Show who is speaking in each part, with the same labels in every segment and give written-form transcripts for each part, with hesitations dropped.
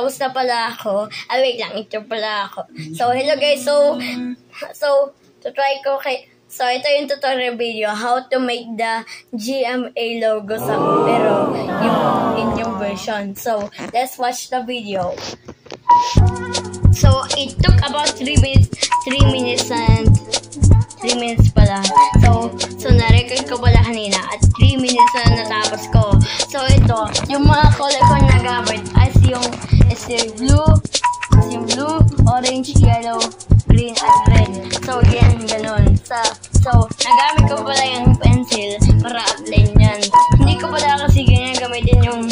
Speaker 1: Tapos na pala ako. Wait lang, ito pala ako. So, hello guys. So, tutry ko So, ito yung tutorial video, how to make the GMA logo pero yung inyong version. So, let's watch the video. So, it took about 3 minutes pala. So na-record ko pala kanina at 3 minutes na natapos ko. So, ito, yung mga color ko na gamit as yung blue, orange, yellow, green, at red. So, yan, ganun. So, nagamit ko pala yung pencil para outline yan. Hindi ko pala kasi ganyan gamitin yung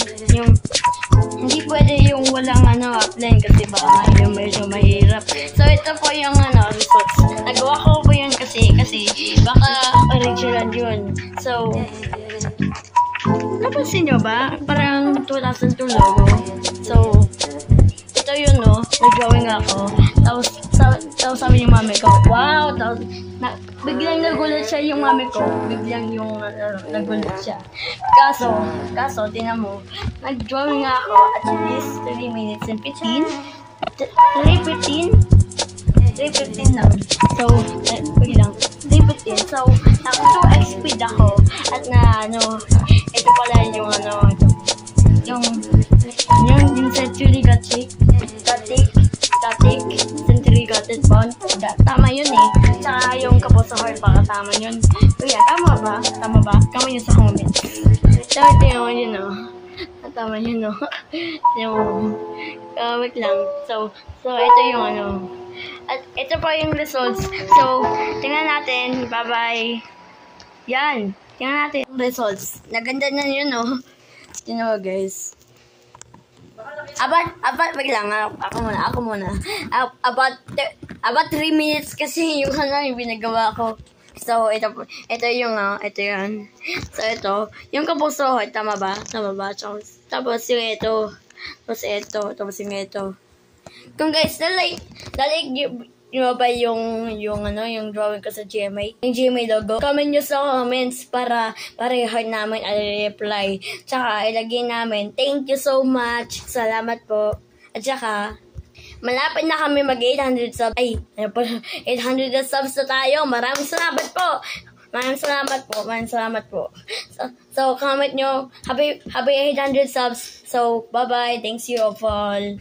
Speaker 1: hindi pwede yung walang outline kasi baka yung medyo mahirap. So, ito po yung results. Nagawa ko po yan kasi baka original yun. So, napansin nyo ba? Parang 2002 logo. So, ito yun, no? Nag-drawing ako. Tapos sabi yung mami ko, wow! Tapos, biglang nagulat siya yung mami ko. Biglang yung nagulat siya. Kaso, tingnan mo, nag-drawing ako at least 3 minutes and 15. 3:15 lang. So, wait lang. 3:15. So, naka-2x speed ako. At ito pala yung yung century gothic, century gothic font. Tama yun eh. Tsaka yung kapos sa heart, baka tama yun. Kuya, tama ba? Tama yun sa comment. So, ito yun, tama yun, wait lang. So, ito yung At ito pa yung results. So, tingnan natin. Bye-bye. Yan. Tingnan natin yung results. Naganda na yun, Tingnan mo, guys. Wait lang. Ako muna. About 3 minutes kasi yung binagawa ko. So, ito yung, ito yan. So, ito. Yung kapuso, tama ba? Tapos yung ito. Tapos yung ito. Kung guys, na-like nyo ba yung drawing ko sa GMA? Yung GMA logo? Comment nyo sa comments para i-heart namin reply. Tsaka, ilagay namin. Thank you so much. Salamat po. At tsaka, malapit na kami mag-800 subs. 800 subs na tayo. Maraming salamat po. So comment nyo. Happy 800 subs. So, bye-bye. Thanks you all.